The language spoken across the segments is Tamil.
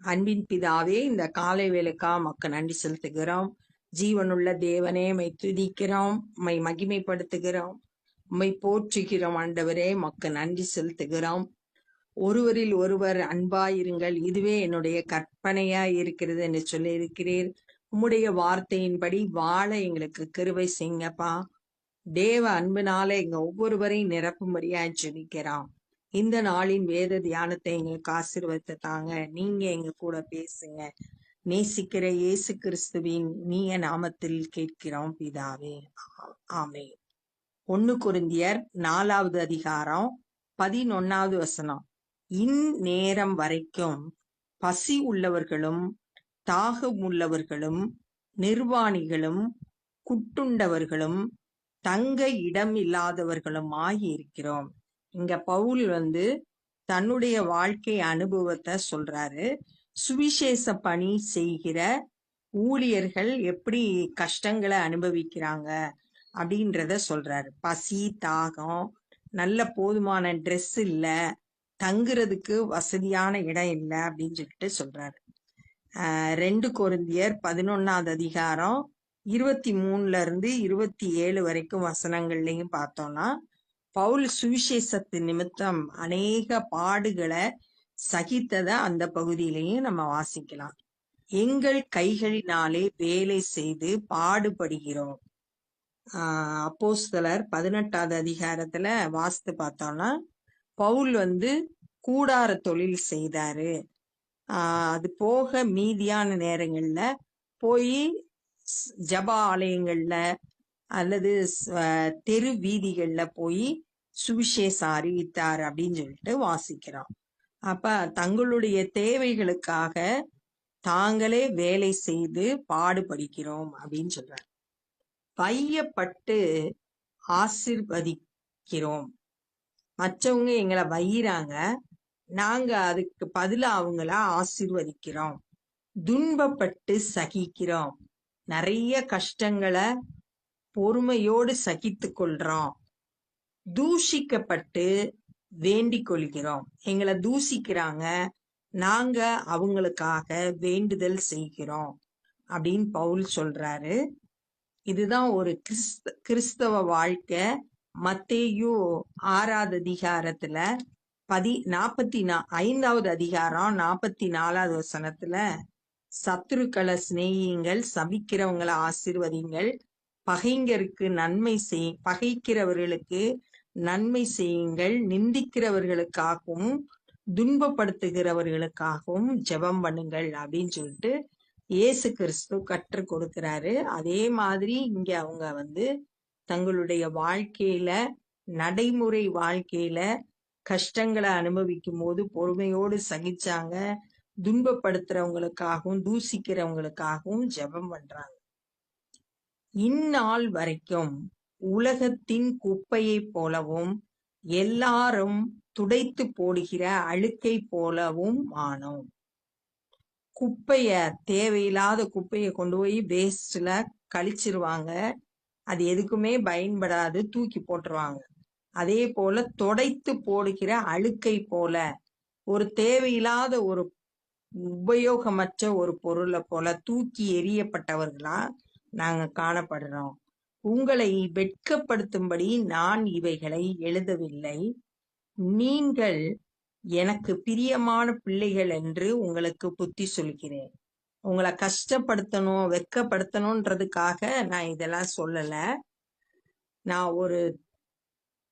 அன்பின் பிதாவே, இந்த காலை வேளைக்கா மக்க நன்றி செலுத்துகிறோம். ஜீவனுள்ள தேவனே, மை துதிக்கிறோம், மை மகிமைப்படுத்துகிறோம், உம்மை போற்றுகிறோம். ஆண்டவரே, மக்க நன்றி செலுத்துகிறோம். ஒருவரில் ஒருவர் அன்பாயிருங்கள், இதுவே என்னுடைய கற்பனையாய் இருக்கிறது என்று சொல்லி இருக்கிறீர். உம்முடைய வார்த்தையின்படி வாழ எங்களுக்கு கிருபை செய்யுங்கப்பா. தேவ அன்பினால எங்க ஒவ்வொருவரையும் நிரப்பும்படியாய் ஜெபிக்கிறோம். இந்த நாளின் வேத தியானத்தை எங்களுக்கு ஆசீர்வதித்து தாங்க. நீங்க எங்க கூட பேசுங்க. நேசிக்கிற இயேசு கிறிஸ்துவின் நீய நாமத்தில் கேட்கிறோம் பிதாவே. ஆமென். 1 கொரிந்தியர் 4வது அதிகாரம் 11வது வசனம். இந்நேரம் வரைக்கும் பசி உள்ளவர்களும் தாகமுள்ளவர்களும் நிர்வாணிகளும் குட்டுண்டவர்களும் தங்க இடம் இல்லாதவர்களுமாய் இருக்கிறோம். இங்க பவுல் தன்னுடைய வாழ்க்கை அனுபவத்தை சொல்றாரு. சுவிசேஷ பணி செய்கிற ஊழியர்கள் எப்படி கஷ்டங்களை அனுபவிக்கிறாங்க அப்படின்றத சொல்றாரு. பசி, தாகம், நல்ல போதுமான ட்ரெஸ் இல்ல, தங்குறதுக்கு வசதியான இடம் இல்லை அப்படின்னு சொல்லிட்டு சொல்றாரு. 2 கொரிந்தியர் 11வது அதிகாரம் 23ல இருந்து 27 வரைக்கும் வசனங்கள்லையும் பார்த்தோம்னா, பவுல் சுவிசேஷத்தின் நிமித்தம் அநேக பாடுகளை சகித்தத அந்த பகுதியிலையும் நம்ம வாசிக்கலாம். எங்கள் கைகளினாலே வேலை செய்து பாடுபடுகிறோம். அப்போஸ்தலர் 18வது அதிகாரத்துல வாசித்து பார்த்தோம்னா, பவுல் கூடார தொழில் செய்தாரு. அது போக மீதியான நேரங்கள்ல போய் ஜப ஆலயங்கள்ல அல்லது தெரு வீதிகள்ல போய் சுவிசேஷம் அறிவித்தார் அப்படின்னு சொல்லிட்டு வாசிக்கிறோம். அப்ப தங்களுடைய தேவைகளுக்காக தாங்களே வேலை செய்து பாடுபடுகிறோம் அப்படின்னு சொல்றாங்க. வையப்பட்டு ஆசிர்வதிக்கிறோம். மற்றவங்க எங்களை வையிறாங்க, நாங்க அதுக்கு பதிலா அவங்கள ஆசீர்வதிக்கிறோம். துன்பப்பட்டு சகிக்கிறோம். நிறைய கஷ்டங்களை பொறுமையோடு சகித்து கொள்றோம். தூஷிக்கப்பட்டு வேண்டிக் கொள்கிறோம். எங்களை தூசிக்கிறாங்க, நாங்க அவங்களுக்காக வேண்டுதல் செய்கிறோம் அப்படின்னு பவுல் சொல்றாரு. இதுதான் ஒரு கிறிஸ்தவ வாழ்க்கை. மத்தேயு 6வது அதிகாரத்துல 45வது அதிகாரம் 44வது வசனத்துல, சத்துருக்களை சிநேகியுங்கள், சபிக்கிறவங்களை ஆசீர்வதிங்கள், பகைக்கிறவர்களுக்கு நன்மை செய்யுங்கள், நிந்திக்கிறவர்களுக்காகவும் துன்பப்படுத்துகிறவர்களுக்காகவும் ஜெபம் பண்ணுங்கள் அப்படின்னு சொல்லிட்டு இயேசு கிறிஸ்து கற்றுக் கொடுக்கிறாரு. அதே மாதிரி இங்க அவங்க தங்களுடைய வாழ்க்கையில, நடைமுறை வாழ்க்கையில கஷ்டங்களை அனுபவிக்கும் போது பொறுமையோடு சகிச்சாங்க. துன்பப்படுத்துறவங்களுக்காகவும் தூசிக்கிறவங்களுக்காகவும் ஜெபம் பண்றாங்க. இந்நாள் வரைக்கும் உலகத்தின் குப்பையை போலவும் எல்லாரும் துடைத்து போடுகிற அழுக்கை போலவும் ஆனோம். தேவையில்லாத குப்பைய கொண்டு போய் வேஸ்ட்ல கழிச்சிருவாங்க. அது எதுக்குமே பயன்படாது, தூக்கி போட்டுருவாங்க. அதே போல துடைத்து போடுகிற அழுக்கை போல, ஒரு தேவையில்லாத ஒரு உபயோகமற்ற ஒரு பொருளை போல தூக்கி எறியப்பட்டவர்களா நாங்க காணப்படுறோம். உங்களை வெட்கப்படுத்தும்படி நான் இவைகளை எழுதவில்லை. நீங்கள் எனக்கு பிரியமான பிள்ளைகள் என்று உங்களுக்கு புத்தி சொல்கிறேன். உங்களை கஷ்டப்படுத்தணும், வெட்கப்படுத்தணும்ன்றதுக்காக நான் இதெல்லாம் சொல்லல. நான் ஒரு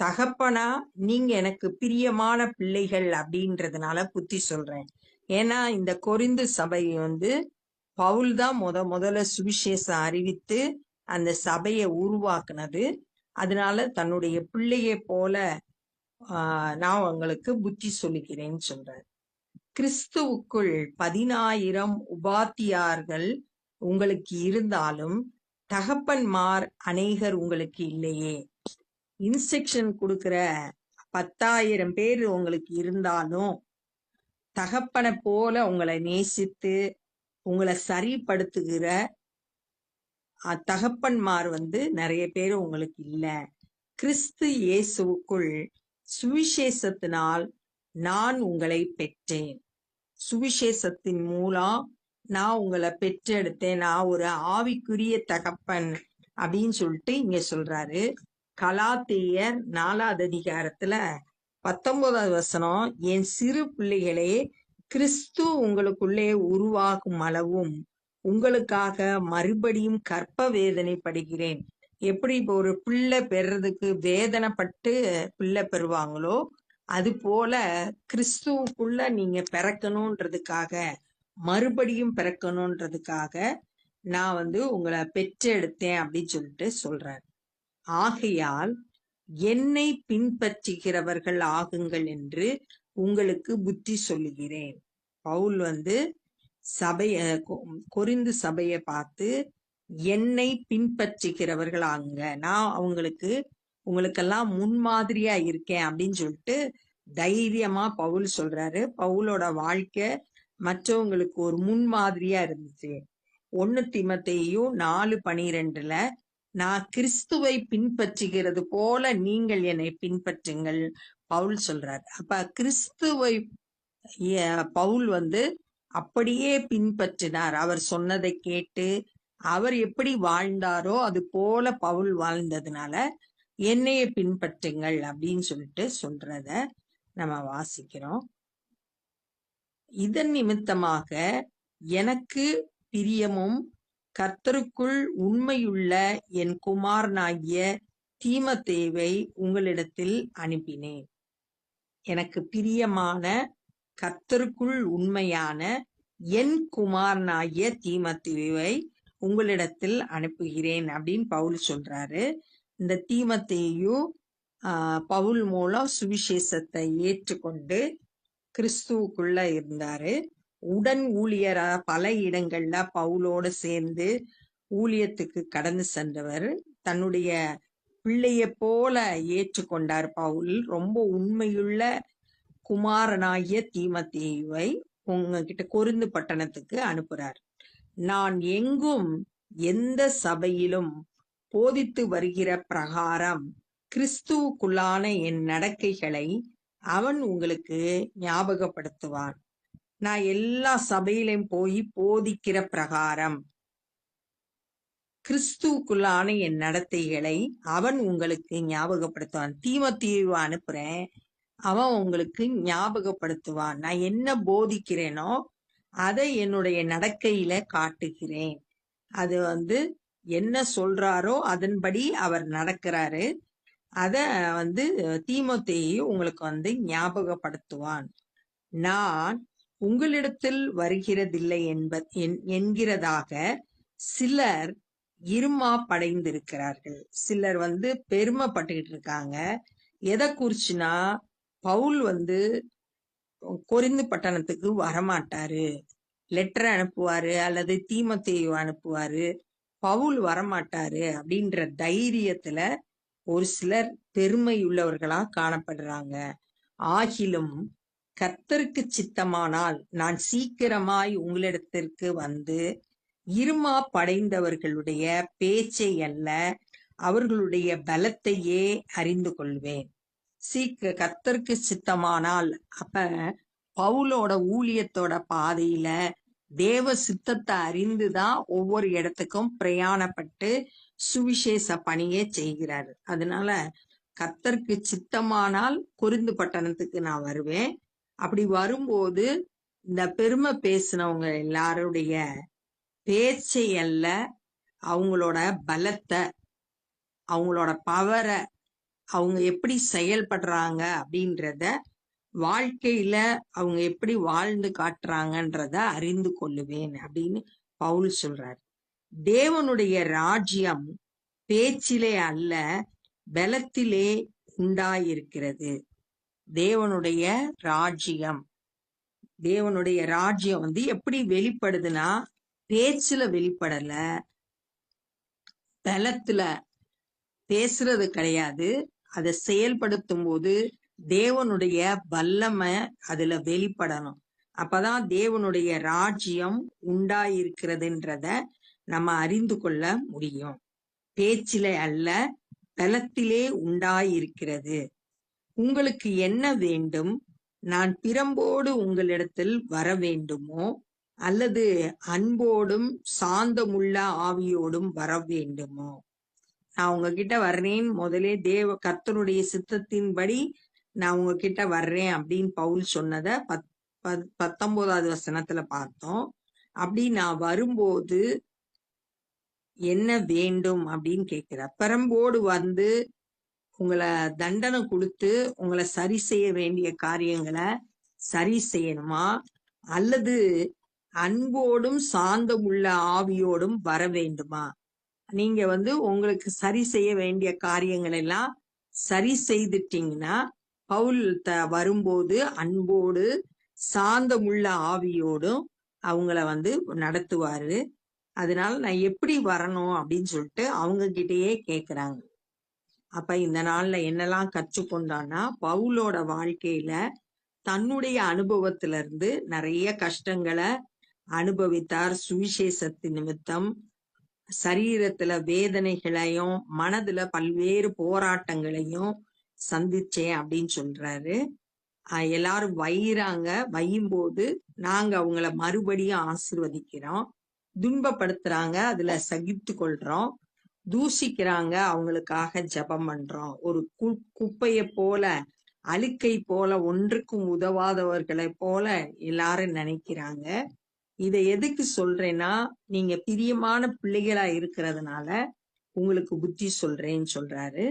தகப்பனா நீங்க எனக்கு பிரியமான பிள்ளைகள் அப்படின்றதுனால புத்தி சொல்றேன். ஏன்னா இந்த கொரிந்து சபை பவுல் தான் முதல்ல சுவிசேஷம் அறிவித்து அந்த சபையை உருவாக்குனது. அதனால தன்னுடைய பிள்ளையை போல நான் உங்களுக்கு புத்தி சொல்லிக்கிறேன்னு சொல்றேன். கிறிஸ்துவுக்குள் 10,000 உபாத்தியார்கள் உங்களுக்கு இருந்தாலும் தகப்பன்மார் அநேகர் உங்களுக்கு இல்லையே. இன்ஸ்ட்ரக்ஷன் கொடுக்கிற 10,000 பேர் உங்களுக்கு இருந்தாலும் தகப்பனை போல உங்களை நேசித்து உங்களை சரிப்படுத்துகிற தகப்பன்மார் நிறைய பேர் உங்களுக்கு இல்ல. கிறிஸ்து இயேசுவுக்குள் சுவிசேஷத்தினால் நான் உங்களை பெற்றேன். சுவிசேஷத்தின் மூலம் நான் உங்களை பெற்றெடுத்தேன், நான் ஒரு ஆவிக்குரிய தகப்பன் அப்படின்னு சொல்லிட்டு இங்க சொல்றாரு. கலாத்தியர் 4வது அதிகாரத்துல 19வது வசனம், என் சிறு பிள்ளைகளே, கிறிஸ்து உங்களுக்குள்ளே உருவாகும் அளவும் உங்களுக்காக மறுபடியும் கற்ப வேதனைப்படுகிறேன். எப்படி இப்போ ஒரு பிள்ளை பெறதுக்கு வேதனைப்பட்டு பிள்ளை பெறுவாங்களோ, அது போல கிறிஸ்துவுக்குள்ள நீங்க பிறக்கணுன்றதுக்காக, மறுபடியும் பிறக்கணுன்றதுக்காக நான் உங்களை பெற்றெடுத்தேன் அப்படின்னு சொல்லிட்டு சொல்றார். ஆகையால் என்னை பின்பற்றுகிறவர்கள் ஆகுங்கள் என்று உங்களுக்கு புத்தி சொல்லுகிறேன். பவுல் சபைய கொரிந்து சபையை பார்த்து என்னை பின்பற்றுகிறவர்கள் ஆகுங்க, நான் உங்களுக்கெல்லாம் முன்மாதிரியா இருக்கேன் அப்படின்னு சொல்லிட்டு தைரியமா பவுல் சொல்றாரு. பவுலோட வாழ்க்கை மற்றவங்களுக்கு ஒரு முன்மாதிரியா இருந்துச்சு. 1 தீமோத்தேயு 4:12 நான் கிறிஸ்துவை பின்பற்றுகிறது போல நீங்கள் என்னை பின்பற்றுங்கள் பவுல் சொல்றார். அப்ப கிறிஸ்துவை பவுல் அப்படியே பின்பற்றினார். அவர் சொன்னதை கேட்டு அவர் எப்படி வாழ்ந்தாரோ அது போல பவுல் வாழ்ந்ததுனால என்னைய பின்பற்றுங்கள் அப்படின்னு சொல்லிட்டு சொல்றத நம்ம வாசிக்கிறோம். இதன் நிமித்தமாக எனக்கு பிரியமும் கர்த்தருக்குள் உண்மையுள்ள என் குமாரனாகிய தீமோத்தேயுவை உங்களிடத்தில் அனுப்பினேன். எனக்கு பிரியமான கர்த்தருக்குள் உண்மையான என் குமாரனாகிய தீமோத்தேயுவை உங்களிடத்தில் அனுப்புகிறேன் அப்படின்னு பவுல் சொல்றாரு. இந்த தீமோத்தேயு பவுல் மூலம் சுவிசேஷத்தை ஏற்றுக்கொண்டு கிறிஸ்துவுக்குள்ள இருந்தாரு. உடன் ஊழியரா பல இடங்கள்ல பவுலோடு சேர்ந்து ஊழியத்துக்கு கடந்து சென்றவர். தன்னுடைய பிள்ளைய போல ஏற்றுக்கொண்டார் பவுல். ரொம்ப உண்மையுள்ள குமாரனாகிய தீமோத்தேயுவை உங்ககிட்ட கொரிந்து பட்டணத்துக்கு அனுப்புறார். நான் எங்கும் எந்த சபையிலும் போதித்து வருகிற பிரகாரம் கிறிஸ்துவுக்குள்ளான என் நடக்கைகளை அவன் உங்களுக்கு ஞாபகப்படுத்துவான். நான் எல்லா சபையிலையும் போய் போதிக்கிற பிரகாரம் கிறிஸ்துவுக்குள்ளான என் நடத்தைகளை அவன் உங்களுக்கு ஞாபகப்படுத்துவான். தீமோத்தேயுவை அனுப்புறேன், அவன் உங்களுக்கு ஞாபகப்படுத்துவான். நான் என்ன போதிக்கிறேனோ அதை என்னுடைய நடக்கையில காட்டுகிறேன். அது என்ன சொல்றாரோ அதன்படி அவர் நடக்கிறாரு. அத தீமோத்தேயு உங்களுக்கு ஞாபகப்படுத்துவான். நான் உங்களிடத்தில் வருகிறதில்லை என்கிறதாக சிலர் இருமா படைந்திருக்கிறார்கள். சிலர் பெருமைப்பட்டுக்கிட்டு இருக்காங்க. எதை குறிச்சுனா, பவுல் கொரிந்து பட்டணத்துக்கு வரமாட்டாரு, லெட்டர் அனுப்புவாரு அல்லது தீமோத்தேயு அனுப்புவாரு, பவுல் வரமாட்டாரு அப்படின்ற தைரியத்துல ஒரு சிலர் பெருமையுள்ளவர்களா காணப்படுறாங்க. ஆகிலும் கர்த்தருக்கு சித்தமானால் நான் சீக்கிரமாய் உங்களிடத்திற்கு இருமா படைந்தவர்களுடைய பேச்சை அல்ல, அவர்களுடைய பலத்தையே அறிந்து கொள்வேன். கர்த்தருக்கு சித்தமானால், அப்ப பவுலோட ஊழியத்தோட பாதையில தேவ சித்தத்தை அறிந்துதான் ஒவ்வொரு இடத்துக்கும் பிரயாணப்பட்டு சுவிசேஷ பணியை செய்கிறார். அதனால கர்த்தருக்கு சித்தமானால் கொரிந்து பட்டணத்துக்கு நான் வருவேன். அப்படி வரும்போது இந்த பெருமை பேசினவங்க எல்லாருடைய பேச்சை அல்ல, அவங்களோட பலத்தை, அவங்களோட பவரை, அவங்க எப்படி செயல்படுறாங்க அப்படின்றத, வாழ்க்கையில அவங்க எப்படி வாழ்ந்து காட்டுறாங்கன்றத அறிந்து கொள்ளுவேன் அப்படின்னு பவுல் சொல்றார். தேவனுடைய ராஜ்யம் பேச்சிலே அல்ல, பலத்திலே உண்டாயிருக்கிறது. தேவனுடைய ராஜ்யம் எப்படி வெளிப்படுதுன்னா, பேச்சுல வெளிப்படல, பலத்துல பேசுறது கிடையாது. அதை செயல்படுத்தும் போது தேவனுடைய வல்லமை அதுல வெளிப்படணும். அப்பதான் தேவனுடைய ராஜ்யம் உண்டாயிருக்கிறதுன்றத நம்ம அறிந்து கொள்ள முடியும். பேச்சிலே அல்ல, பலத்திலே உண்டாயிருக்கிறது. உங்களுக்கு என்ன வேண்டும்? நான் பிரம்போடு உங்களிடத்தில் வர வேண்டுமோ, அல்லது அன்போடும் சாந்தமுள்ள ஆவியோடும் வர வேண்டுமோ? நான் உங்ககிட்ட வர்றேன், முதலே கர்த்தருடைய சித்தத்தின்படி நான் உங்ககிட்ட வர்றேன் அப்படின்னு பவுல் சொன்னத 19வது வசனத்துல பார்த்தோம். அப்படி நான் வரும்போது என்ன வேண்டும் அப்படின்னு கேட்கிறார். பிரம்போடு வந்து உங்களை தண்டனை கொடுத்து உங்களை சரி செய்ய வேண்டிய காரியங்களை சரி செய்யணுமா, அல்லது அன்போடும் சாந்தமுள்ள ஆவியோடும் வர வேண்டுமா? நீங்க வந்து உங்களுக்கு சரி செய்ய வேண்டிய காரியங்கள் எல்லாம் சரி செய்துட்டீங்கன்னா பவுல் வரும்போது அன்போடு சாந்தமுள்ள ஆவியோடும் அவங்கள வந்து நடத்துவாரு. அதனால நான் எப்படி வரணும் அப்படின்னு சொல்லிட்டு அவங்க கிட்டயே கேக்குறாங்க. அப்ப இந்த நாள்ல என்னெல்லாம் கற்றுக்கொண்டான்னா, பவுலோட வாழ்க்கையில தன்னுடைய அனுபவத்தில இருந்து நிறைய கஷ்டங்களை அனுபவித்தார். சுவிசேஷத்தின் நிமித்தம் சரீரத்துல வேதனைகளையும் மனதுல பல்வேறு போராட்டங்களையும் சந்திச்சேன் அப்படின்னு சொல்றாரு. எல்லாரும் வையும்போது நாங்க அவங்கள மறுபடியும் ஆசீர்வதிக்கிறோம். துன்பப்படுத்துறாங்க, அதுல சகித்து கொள்றோம். தூஷிக்கிறாங்க, அவங்களுக்காக ஜெபம் பண்றோம். ஒரு குப்பைய போல, அழுக்கை போல, ஒன்றுக்கும் உதவாதவர்களை போல எல்லாரும் நினைக்கிறாங்க. இதை எதுக்கு சொல்றேன்னா, நீங்க பிரியமான பிள்ளைகளா இருக்கிறதுனால உங்களுக்கு புத்தி சொல்றேன்னு சொல்றாரு.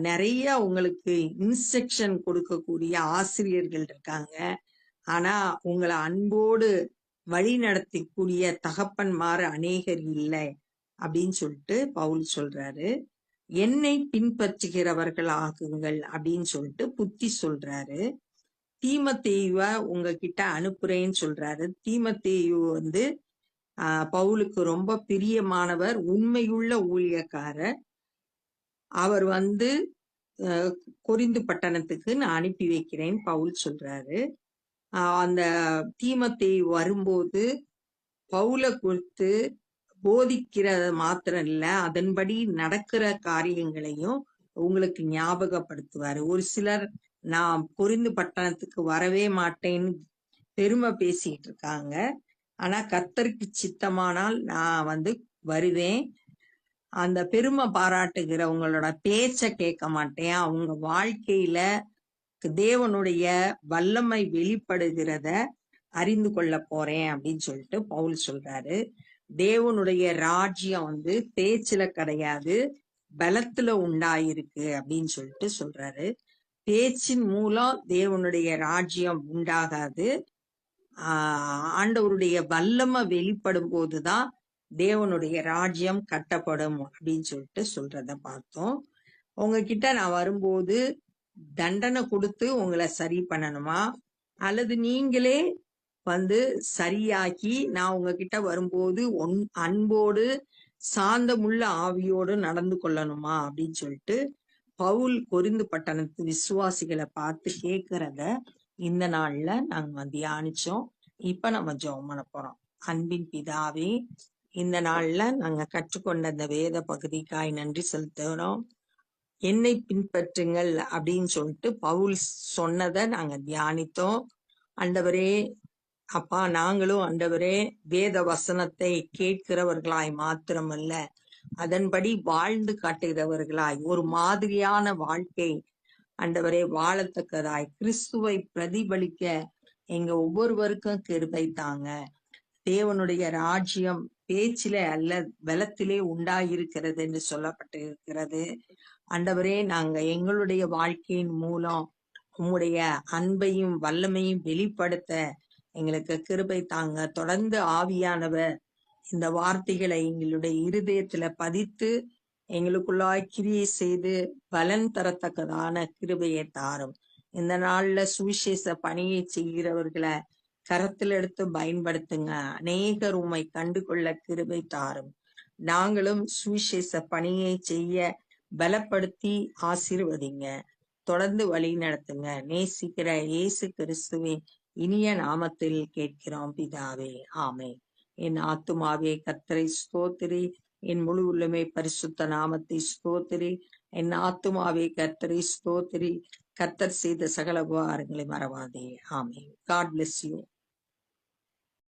நிறைய உங்களுக்கு இன்ஸ்ட்ரக்ஷன் கொடுக்கக்கூடிய ஆசிரியர்கள் இருக்காங்க. ஆனா உங்களை அன்போடு வழி நடத்தக்கூடிய தகப்பன்மார் அநேகர் இல்லை அப்படின்னு சொல்லிட்டு பவுல் சொல்றாரு. என்னை பின்பற்றுகிறவர்கள் ஆகுங்கள் அப்படின்னு சொல்லிட்டு புத்தி சொல்றாரு. தீமத்தேயுவ உங்ககிட்ட அனுப்புறேன்னு சொல்றாரு. தீமத்தேயு வந்து பவுலுக்கு ரொம்ப பிரியமானவர், உண்மையுள்ள ஊழியக்காரர். அவர் வந்து கொரிந்து பட்டணத்துக்கு நான் அனுப்பி வைக்கிறேன் பவுல் சொல்றாரு. அந்த தீமத்தேயு வரும்போது பவுலை குறித்து போதிக்கிறது மாத்திரம் இல்ல, அதன்படி நடக்கிற காரியங்களையும் உங்களுக்கு ஞாபகப்படுத்துவாரு. ஒரு சிலர் நான் கொரிந்து பட்டணத்துக்கு வரவே மாட்டேன்னு பெருமை பேசிட்டு இருக்காங்க. ஆனா கர்த்தருக்கு சித்தமானால் நான் வந்து வருவேன். அந்த பெருமை பாராட்டுகிறவங்களோட பேச்ச கேட்க மாட்டேன். அவங்க வாழ்க்கையில தேவனுடைய வல்லமை வெளிப்படுகிறத அறிந்து கொள்ள போறேன் அப்படின்னு சொல்லிட்டு பவுல் சொல்றாரு. தேவனுடைய ராஜ்யம் வந்து பேச்சுல கிடையாது, பலத்துல உண்டாயிருக்கு அப்படின்னு சொல்லிட்டு சொல்றாரு. பேச்சின் மூலம் தேவனுடைய ராஜ்யம் உண்டாகாது. ஆண்டவருடைய வல்லமை வெளிப்படும் போதுதான் தேவனுடைய ராஜ்யம் கட்டப்படும் அப்படின்னு சொல்லிட்டு சொல்றத பார்த்தோம். உங்ககிட்ட நான் வரும்போது தண்டனை கொடுத்து உங்களை சரி பண்ணணுமா, அல்லது நீங்களே வந்து சரியாக்கி நான் உங்ககிட்ட வரும்போது அன்போடு சாந்தமுள்ள ஆவியோடு நடந்து கொள்ளணுமா அப்படின்னு சொல்லிட்டு பவுல் கொரிந்து பட்டணத்து விசுவாசிகளை பார்த்து கேட்கிறத இந்த நாள்ல நாங்க தியானிச்சோம். இப்ப நம்ம ஜெபம் பண்ண போறோம். அன்பின் பிதாவே, இந்த நாள்ல நாங்க கற்றுக்கொண்ட இந்த வேத பகுதிக்காய் நன்றி செலுத்துகிறோம். என்னை பின்பற்றுங்கள் அப்படின்னு சொல்லிட்டு பவுல் சொன்னதை நாங்க தியானித்தோம். ஆண்டவரே அப்பா, நாங்களும் ஆண்டவரே வேத வசனத்தை கேட்கிறவர்களாய் மாத்திரமல்ல, அதன்படி வாழ்ந்து காட்டுகிறவர்களாய் ஒரு மாதிரியான வாழ்க்கை ஆண்டவரே வாழத்தக்கதாய் கிறிஸ்துவை பிரதிபலிக்க எங்க ஒவ்வொருவருக்கும் கிருபை தாங்க. தேவனுடைய ராஜ்யம் பேச்சிலே அல்ல பலத்திலே உண்டாயிருக்கிறது என்று சொல்லப்பட்டிருக்கிறது. ஆண்டவரே, நாங்க எங்களுடைய வாழ்க்கையின் மூலம் உம்முடைய அன்பையும் வல்லமையும் வெளிப்படுத்த எங்களுக்கு கிருபை தாங்க. தொடர்ந்து ஆவியானவர் இந்த வார்த்தைகளை எங்களுடைய இருதயத்துல பதித்து எங்களுக்குள்ளாய் கிரியை செய்து பலன் தரத்தக்கதான கிருபையை தாரும். இந்த நாள்ல சுவிசேஷ பணியை செய்கிறவர்களை கரத்தில் எடுத்து பயன்படுத்துங்க. அநேகர் உம்மை கண்டு கொள்ள கிருபை தாரும். நாங்களும் சுவிசேஷ பணியை செய்ய பலப்படுத்தி ஆசீர்வதிங்க. தொடர்ந்து வழி நடத்துங்க. நேசிக்கிற இயேசு கிறிஸ்துவின் இனிய நாமத்தில் கேட்கிறோம் பிதாவே, ஆமே. என் ஆத்துமாவே கர்த்தரை ஸ்தோத்திரி, என் முழு உள்ளமே பரிசுத்த நாமத்தை ஸ்தோத்திரி. என் ஆத்துமாவே கர்த்தரை ஸ்தோத்திரி, கர்த்தர் செய்த சகல உபகாரங்களை மறவாதே. ஆமென். God bless you.